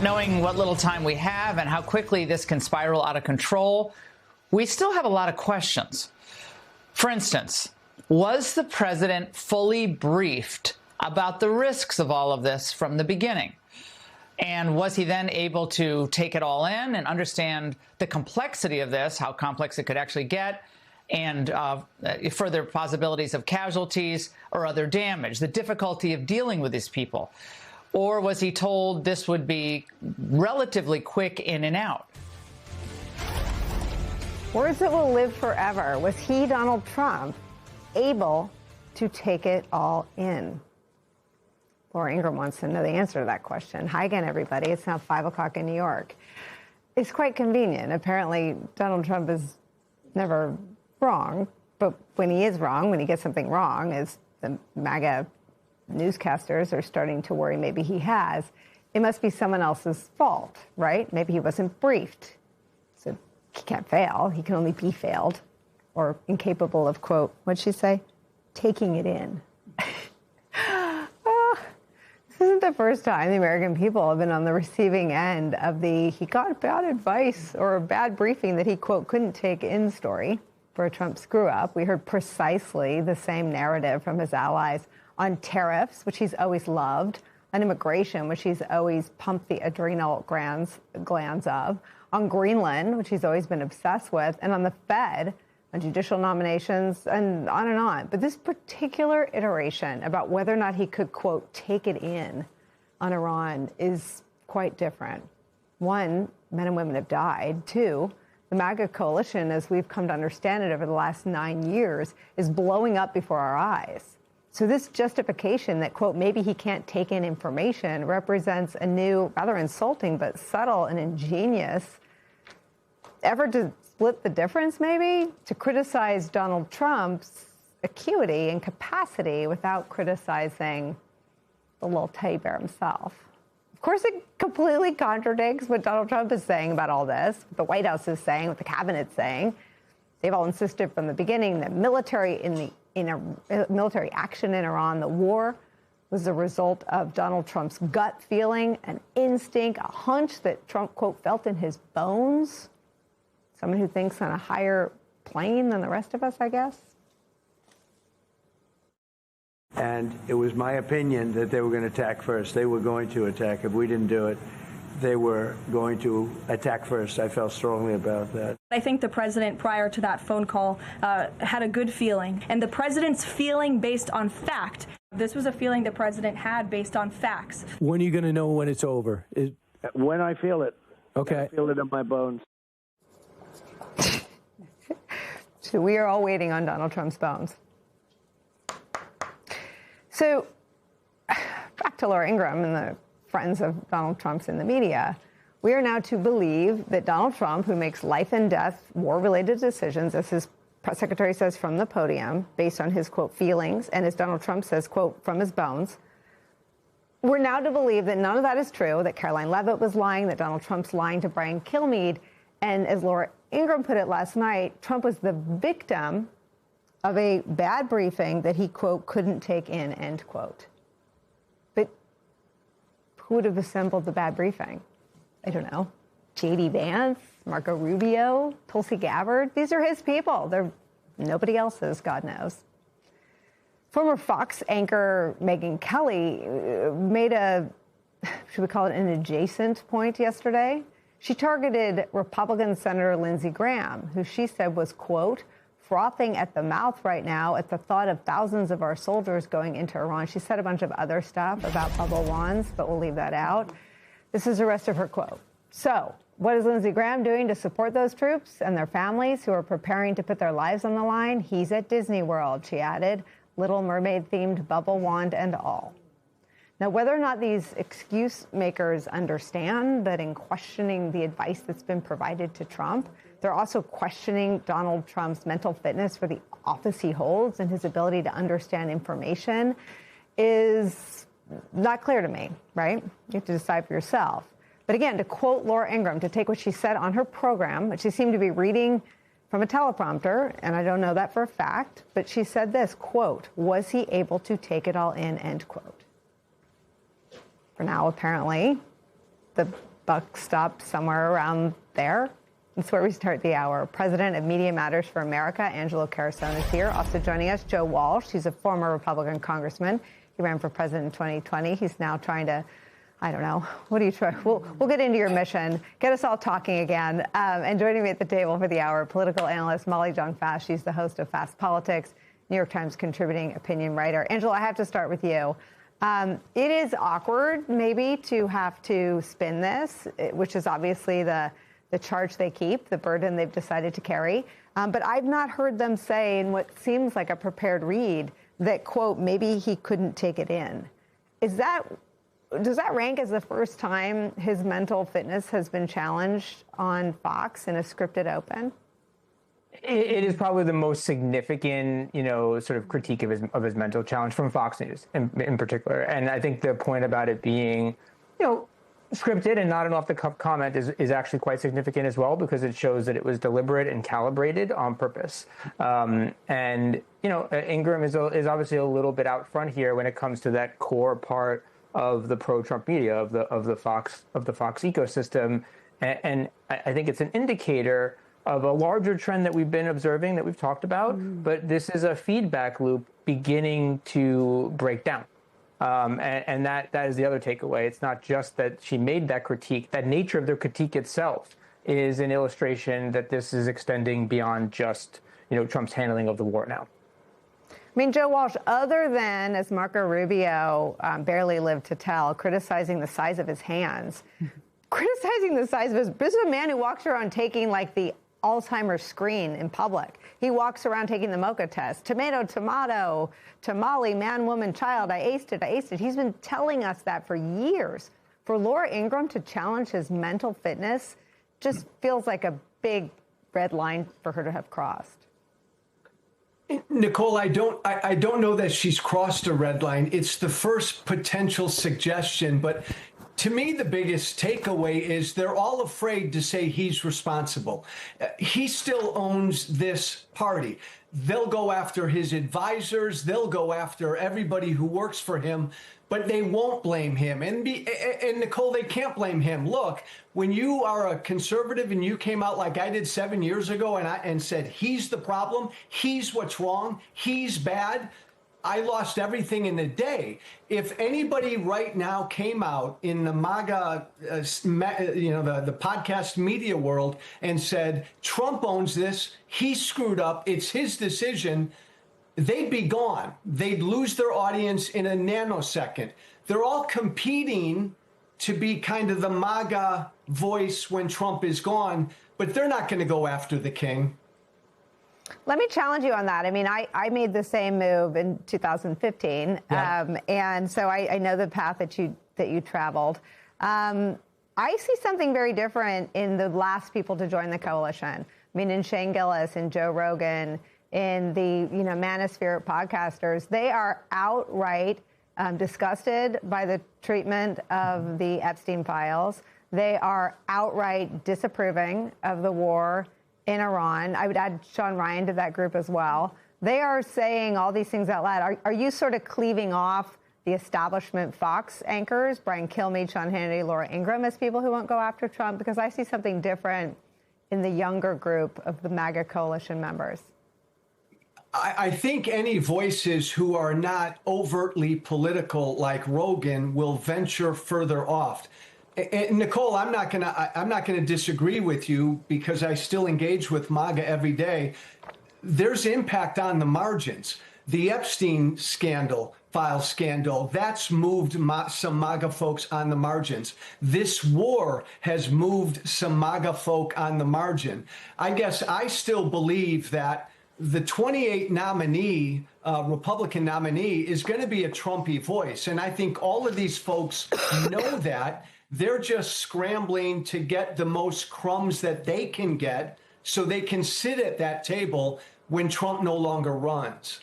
Knowing what little time we have and how quickly this can spiral out of control, we still have a lot of questions. For instance, was the president fully briefed about the risks of all of this from the beginning? And was he then able to take it all in and understand the complexity of this, how complex it could actually get, and further possibilities of casualties or other damage, the difficulty of dealing with these people? Or was he told this would be relatively quick in and out? Words that will live forever. Was he, Donald Trump, able to take it all in? Laura Ingraham wants to know the answer to that question. Hi again, everybody. It's now 5 o'clock in New York. It's quite convenient. Apparently, Donald Trump is never wrong, but when he is wrong, when he gets something wrong, as the MAGA newscasters are starting to worry maybe he has, it must be someone else's fault, right? Maybe he wasn't briefed. So he can't fail. He can only be failed or incapable of, quote, what'd she say? Taking it in. This isn't the first time the American people have been on the receiving end of the he got bad advice or a bad briefing that he, quote, couldn't take in story for a Trump screw-up. We heard precisely the same narrative from his allies on tariffs, which he's always loved, on immigration, which he's always pumped the adrenal glands of, on Greenland, which he's always been obsessed with, and on the Fed, on judicial nominations, and on and on. But this particular iteration about whether or not he could, quote, take it in on Iran is quite different. One, men and women have died. Two, the MAGA coalition, as we've come to understand it over the last 9 years, is blowing up before our eyes. So this justification that, quote, maybe he can't take in information represents a new, rather insulting, but subtle and ingenious effort to split the difference, maybe, to criticize Donald Trump's acuity and capacity without criticizing the little teddy bear himself. Of course, it completely contradicts what Donald Trump is saying about all this, what the White House is saying, what the cabinet's saying. They've all insisted from the beginning that military action in Iran, the war, was the result of Donald Trump's gut feeling, an instinct, a hunch that Trump, quote, felt in his bones. Someone who thinks on a higher plane than the rest of us, I guess. And it was my opinion that they were going to attack first. They were going to attack. If we didn't do it, they were going to attack first. I felt strongly about that. I think the president, prior to that phone call, had a good feeling. And the president's feeling based on fact. This was a feeling the president had based on facts. When are you going to know when it's over? When I feel it. Okay. I feel it in my bones. So we are all waiting on Donald Trump's bones. So back to Laura Ingraham and the friends of Donald Trump's in the media. We are now to believe that Donald Trump, who makes life and death war-related decisions, as his press secretary says from the podium, based on his, quote, feelings, and as Donald Trump says, quote, from his bones, we're now to believe that none of that is true, that Caroline Leavitt was lying, that Donald Trump's lying to Brian Kilmeade, and as Laura Ingraham put it last night, Trump was the victim of a bad briefing that he, quote, couldn't take in, end quote. But who would have assembled the bad briefing? I don't know. J.D. Vance, Marco Rubio, Tulsi Gabbard. These are his people. They're nobody else's, God knows. Former Fox anchor Megyn Kelly made a, should we call it an adjacent point yesterday? She targeted Republican Senator Lindsey Graham, who she said was, quote, frothing at the mouth right now at the thought of thousands of our soldiers going into Iran. She said a bunch of other stuff about bubble wands, but we'll leave that out. This is the rest of her quote. So, what is Lindsey Graham doing to support those troops and their families who are preparing to put their lives on the line? He's at Disney World, she added, Little Mermaid-themed bubble wand and all. Now, whether or not these excuse makers understand that in questioning the advice that's been provided to Trump, they're also questioning Donald Trump's mental fitness for the office he holds and his ability to understand information is not clear to me, right? You have to decide for yourself. But again, to quote Laura Ingraham, to take what she said on her program, which she seemed to be reading from a teleprompter, and I don't know that for a fact, but she said this, quote, was he able to take it all in, end quote. For now, apparently, the buck stops somewhere around there. That's where we start the hour. President of Media Matters for America, Angelo Carusone, is here. Also joining us, Joe Walsh. He's a former Republican congressman. He ran for president in 2020. He's now trying to, I don't know, what do you try? We'll get into your mission. Get us all talking again. And joining me at the table for the hour, political analyst Molly Jong-Fast. She's the host of Fast Politics, New York Times contributing opinion writer. Angelo, I have to start with you. It is awkward, maybe, to have to spin this, which is obviously the charge they keep, the burden they've decided to carry. But I've not heard them say in what seems like a prepared read that, quote, maybe he couldn't take it in. Does that rank as the first time his mental fitness has been challenged on Fox in a scripted open? It is probably the most significant, sort of critique of his mental challenge from Fox News in particular. And I think the point about it being, scripted and not an off-the-cuff comment is actually quite significant as well, because it shows that it was deliberate and calibrated on purpose. Ingram is obviously a little bit out front here when it comes to that core part of the pro-Trump media of the Fox ecosystem, and I think it's an indicator of a larger trend that we've been observing, that we've talked about. But this is a feedback loop beginning to break down. And that is the other takeaway. It's not just that she made that critique. That nature of the critique itself is an illustration that this is extending beyond just, Trump's handling of the war now. I mean, Joe Walsh, other than, as Marco Rubio barely lived to tell, criticizing the size of his hands, this is a man who walks around taking like the Alzheimer's screen in public. He walks around taking the MoCA test. Tomato, tamale, man, woman, child. I aced it. He's been telling us that for years. For Laura Ingraham to challenge his mental fitness just feels like a big red line for her to have crossed. Nicole, I don't know that she's crossed a red line. It's the first potential suggestion, but to me, the biggest takeaway is they're all afraid to say he's responsible. He still owns this party. They'll go after his advisors. They'll go after everybody who works for him, but they won't blame him. And Nicole, they can't blame him. Look, when you are a conservative and you came out like I did 7 years ago and said he's the problem, he's what's wrong, he's bad, I lost everything in a day. If anybody right now came out in the MAGA, the podcast media world and said, Trump owns this, he screwed up, it's his decision, they'd be gone. They'd lose their audience in a nanosecond. They're all competing to be kind of the MAGA voice when Trump is gone, but they're not going to go after the king. Let me challenge you on that. I mean, I made the same move in 2015, and so I know the path that you traveled. I see something very different in the last people to join the coalition. I mean, in Shane Gillis and Joe Rogan, in the manosphere podcasters, they are outright disgusted by the treatment of the Epstein files. They are outright disapproving of the war in Iran. I would add Sean Ryan to that group as well. They are saying all these things out loud. Are you sort of cleaving off the establishment Fox anchors, Brian Kilmeade, Sean Hannity, Laura Ingraham, as people who won't go after Trump? Because I see something different in the younger group of the MAGA coalition members. I think any voices who are not overtly political like Rogan will venture further off. And Nicole, I'm not gonna disagree with you because I still engage with MAGA every day. There's impact on the margins. The Epstein file scandal, that's moved some MAGA folks on the margins. This war has moved some MAGA folk on the margin. I guess I still believe that the 28 nominee, Republican nominee, is going to be a Trumpy voice. And I think all of these folks know that. They're just scrambling to get the most crumbs that they can get so they can sit at that table when Trump no longer runs.